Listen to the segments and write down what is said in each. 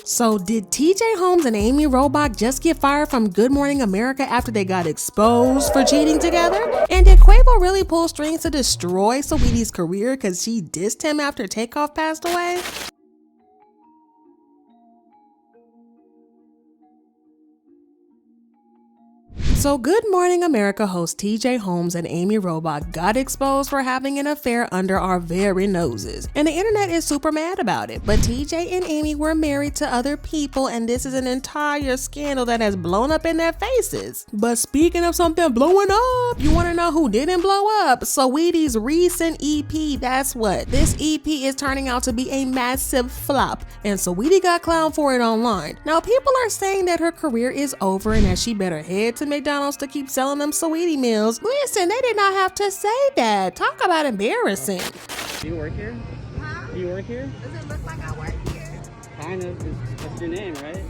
So did TJ Holmes and Amy Robach just get fired from Good Morning America after they got exposed for cheating together? And did Quavo really pull strings to destroy Saweetie's career because she dissed him after Takeoff passed away? So Good Morning America host TJ Holmes and Amy Robach got exposed for having an affair under our very noses. And the internet is super mad about it. But TJ and Amy were married to other people, and this is an entire scandal that has blown up in their faces. But speaking of something blowing up, you want to know who didn't blow up? Saweetie's recent EP, that's what. This EP is turning out to be a massive flop, and Saweetie got clowned for it online. Now people are saying that her career is over and that she better head to McDonald's to keep selling them Saweetie meals. Listen, they did not have to say that. Talk about embarrassing. Do you work here? Huh? Do you work here? Does it look like I work here? Kind of. That's your name, right?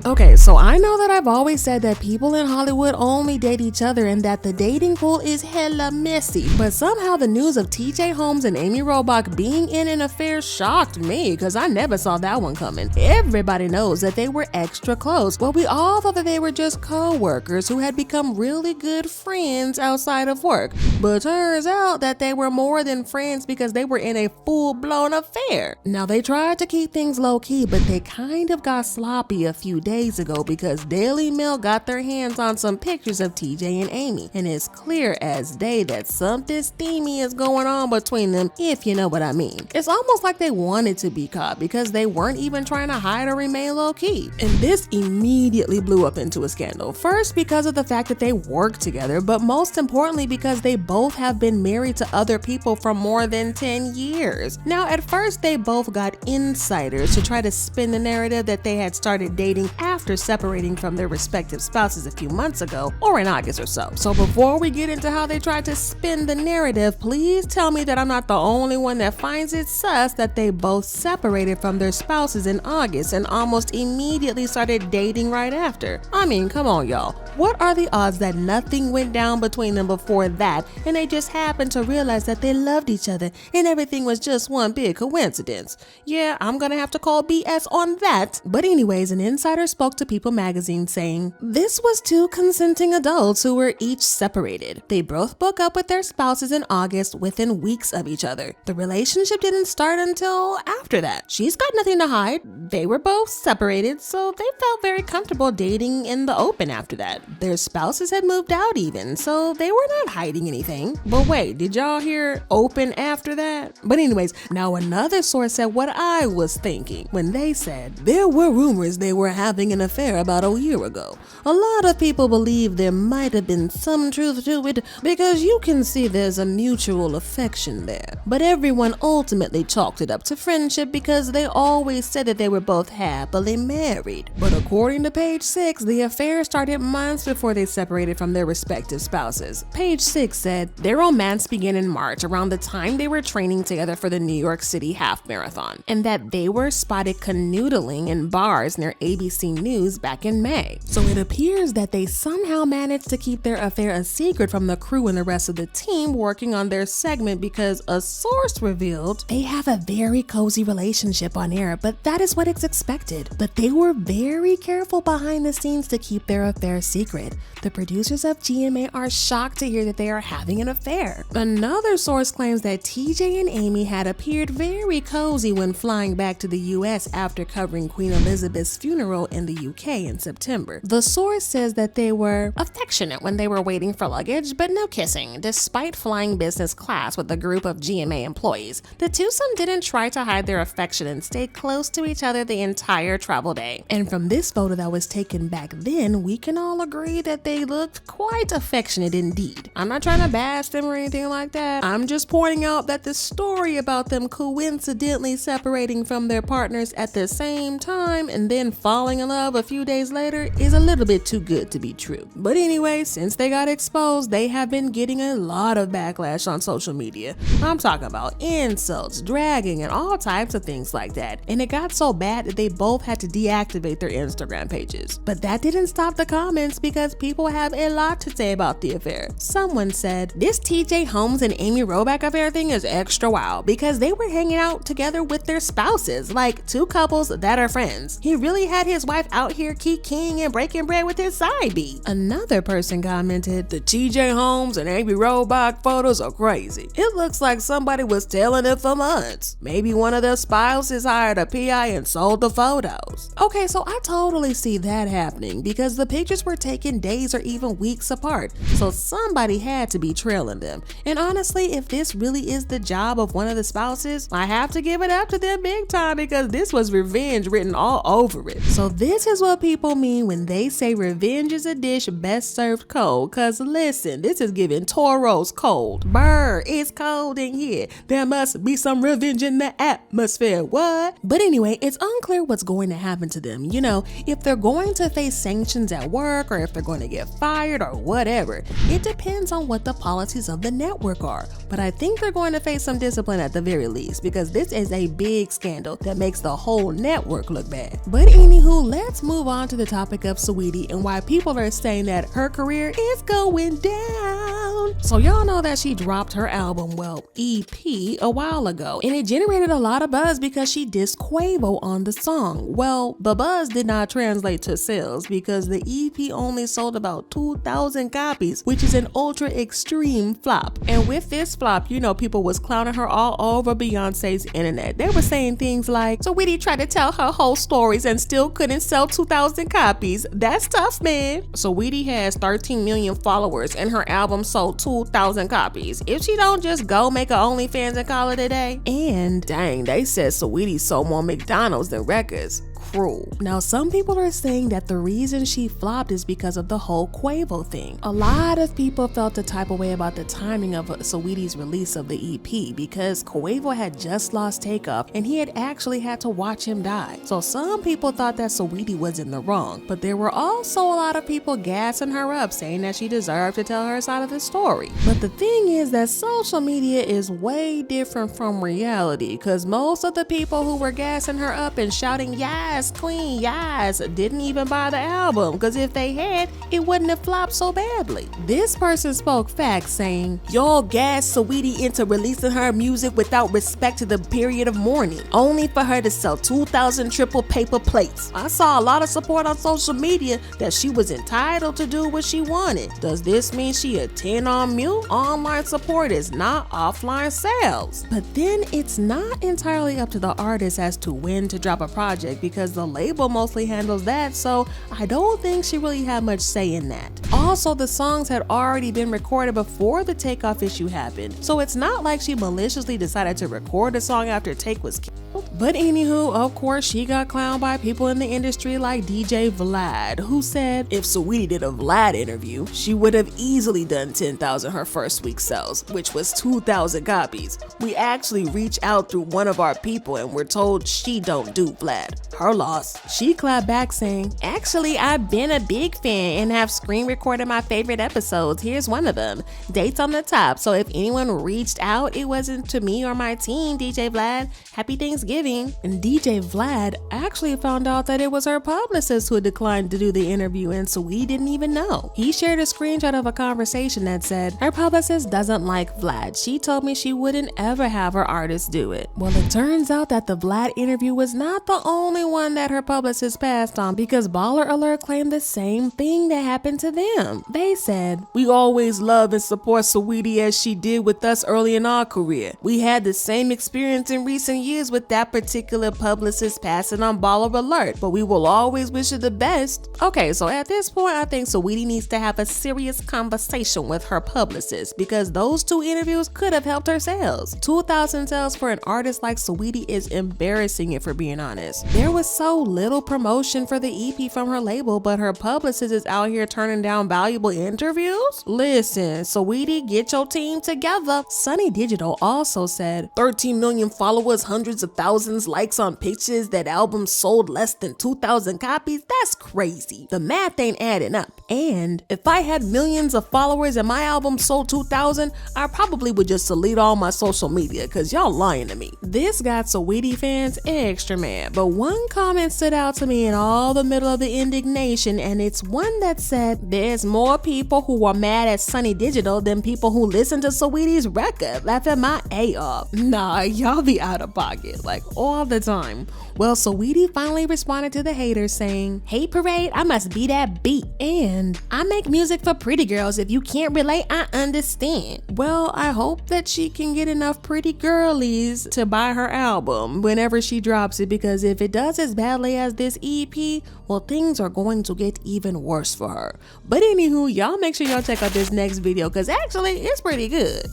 Okay, so I know that I've always said that people in Hollywood only date each other and that the dating pool is hella messy, but somehow the news of TJ Holmes and Amy Robach being in an affair shocked me because I never saw that one coming. Everybody knows that they were extra close, but we all thought that they were just co-workers who had become really good friends outside of work. But turns out that they were more than friends because they were in a full-blown affair. Now they tried to keep things low-key, but they kind of got sloppy a few days ago because Daily Mail got their hands on some pictures of TJ and Amy, and it's clear as day that something steamy is going on between them, if you know what I mean. It's almost like they wanted to be caught because they weren't even trying to hide or remain low-key. And this immediately blew up into a scandal. First because of the fact that they work together, but most importantly because they both have been married to other people for more than 10 years. Now at first they both got insiders to try to spin the narrative that they had started dating after separating from their respective spouses a few months ago, or in August or so. So before we get into how they tried to spin the narrative, please tell me that I'm not the only one that finds it sus that they both separated from their spouses in August and almost immediately started dating right after. I mean, come on y'all. What are the odds that nothing went down between them before that and they just happened to realize that they loved each other and everything was just one big coincidence? Yeah, I'm gonna have to call BS on that. But anyways, an insider spoke to People magazine saying, this was two consenting adults who were each separated. They both broke up with their spouses in August within weeks of each other. The relationship didn't start until after that. She's got nothing to hide. They were both separated, so they felt very comfortable dating in the open after that. Their spouses had moved out even, so they were not hiding anything. But wait, did y'all hear open after that? But anyways, now another source said what I was thinking when they said there were rumors they were having an affair about a year ago. A lot of people believe there might have been some truth to it because you can see there's a mutual affection there. But everyone ultimately chalked it up to friendship because they always said that they were both happily married. But according to Page 6, the affair started months before they separated from their respective spouses. Page 6 said their romance began in March around the time they were training together for the New York City half marathon, and that they were spotted canoodling in bars near ABC News back in May. So it appears that they somehow managed to keep their affair a secret from the crew and the rest of the team working on their segment because a source revealed they have a very cozy relationship on air, but that is what is expected. But they were very careful behind the scenes to keep their affair secret. The producers of GMA are shocked to hear that they are having an affair. Another source claims that TJ and Amy had appeared very cozy when flying back to the US after covering Queen Elizabeth's funeral in the UK in September. The source says that they were affectionate when they were waiting for luggage, but no kissing, despite flying business class with a group of GMA employees. The twosome didn't try to hide their affection and stayed close to each other the entire travel day. And from this photo that was taken back then, we can all agree that they looked quite affectionate indeed. I'm not trying to bash them or anything like that. I'm just pointing out that the story about them coincidentally separating from their partners at the same time and then falling in love a few days later is a little bit too good to be true. But anyway, since they got exposed, they have been getting a lot of backlash on social media. I'm talking about insults, dragging, and all types of things like that. And it got so bad that they both had to deactivate their Instagram pages. But that didn't stop the comments weeks because people have a lot to say about the affair. Someone said, this TJ Holmes and Amy Robach affair thing is extra wild because they were hanging out together with their spouses, like two couples that are friends. He really had his wife out here kikiing and breaking bread with his side B. Another person commented, the TJ Holmes and Amy Robach photos are crazy. It looks like somebody was telling it for months. Maybe one of their spouses hired a PI and sold the photos. Okay, so I totally see that happening because the pictures were taken days or even weeks apart, so somebody had to be trailing them. And honestly, if this really is the job of one of the spouses, I have to give it up to them big time because this was revenge written all over it. So this is what people mean when they say revenge is a dish best served cold, cause listen, this is giving Toros cold. Brr, it's cold in here. There must be some revenge in the atmosphere, what? But anyway, it's unclear what's going to happen to them. You know, if they're going to face sanctions at work or if they're going to get fired or whatever. It depends on what the policies of the network are. But I think they're going to face some discipline at the very least because this is a big scandal that makes the whole network look bad. But anywho, let's move on to the topic of Saweetie and why people are saying that her career is going down. So y'all know that she dropped her album, well, EP, a while ago, and it generated a lot of buzz because she dissed Quavo on the song. Well, the buzz did not translate to sales because the EP only sold about 2,000 copies, which is an ultra extreme flop. And with this flop, you know, people was clowning her all over Beyonce's internet. They were saying things like, Saweetie tried to tell her whole stories and still couldn't sell 2,000 copies. That's tough, man. Saweetie has 13 million followers and her album sold 2,000 copies. If she don't just go make a OnlyFans and call it a day. And dang, they said Saweetie sold more McDonald's than records. Cruel. Now, some people are saying that the reason she flopped is because of the whole Quavo thing. A lot of people felt the type of way about the timing of Saweetie's release of the EP because Quavo had just lost Takeoff and he had actually had to watch him die. So some people thought that Saweetie was in the wrong, but there were also a lot of people gassing her up, saying that she deserved to tell her side of the story. But the thing is that social media is way different from reality because most of the people who were gassing her up and shouting, yes, queen, yes, didn't even buy the album because if they had, it wouldn't have flopped so badly. This person spoke facts saying, y'all gassed Saweetie into releasing her music without respect to the period of mourning, only for her to sell 2,000 triple paper plates. I saw a lot of support on social media that she was entitled to do what she wanted. Does this mean she a 10 on mute? Online support is not offline sales. But then it's not entirely up to the artist as to when to drop a project because the label mostly handles that, so I don't think she really had much say in that. Also, the songs had already been recorded before the Takeoff issue happened, so it's not like she maliciously decided to record a song after Take was killed. But anywho, of course, she got clowned by people in the industry like DJ Vlad, who said if Saweetie did a Vlad interview, she would have easily done 10,000 her first week sales, which was 2,000 copies. We actually reached out through one of our people and we're told she don't do Vlad. Her loss. She clapped back saying, actually, I've been a big fan and have screen recorded my favorite episodes. Here's one of them. Dates on the top. So if anyone reached out, it wasn't to me or my team, DJ Vlad. Happy Thanksgiving. And DJ Vlad actually found out that it was her publicist who declined to do the interview and so we didn't even know. He shared a screenshot of a conversation that said, her publicist doesn't like Vlad. She told me she wouldn't ever have her artist do it. Well, it turns out that the Vlad interview was not the only one that her publicist passed on because Baller Alert claimed the same thing that happened to them. They said, we always love and support Saweetie as she did with us early in our career. We had the same experience in recent years with that particular publicist passing on Baller Alert, but we will always wish her the best. Okay, so at this point, I think Saweetie needs to have a serious conversation with her publicist because those two interviews could have helped her sales. 2,000 sales for an artist like Saweetie is embarrassing if we're being honest. There was so little promotion for the EP from her label, but her publicist is out here turning down valuable interviews? Listen, Saweetie, get your team together. Sunny Digital also said, 13 million followers, hundreds of thousands thousands likes on pictures that album sold less than 2,000 copies? That's crazy. The math ain't adding up. And if I had millions of followers and my album sold 2,000, I probably would just delete all my social media because y'all lying to me. This got Saweetie fans extra mad, but one comment stood out to me in all the middle of the indignation, and it's one that said, there's more people who are mad at Sunny Digital than people who listen to Saweetie's record. Laughing my A off. Nah, y'all be out of pocket, like all the time. Well, Saweetie finally responded to the haters saying, "Hate parade, I must be that beat. And I make music for pretty girls. If you can't relate, I understand." Well, I hope that she can get enough pretty girlies to buy her album whenever she drops it, because if it does as badly as this EP, well, things are going to get even worse for her. But anywho, y'all make sure y'all check out this next video because actually it's pretty good.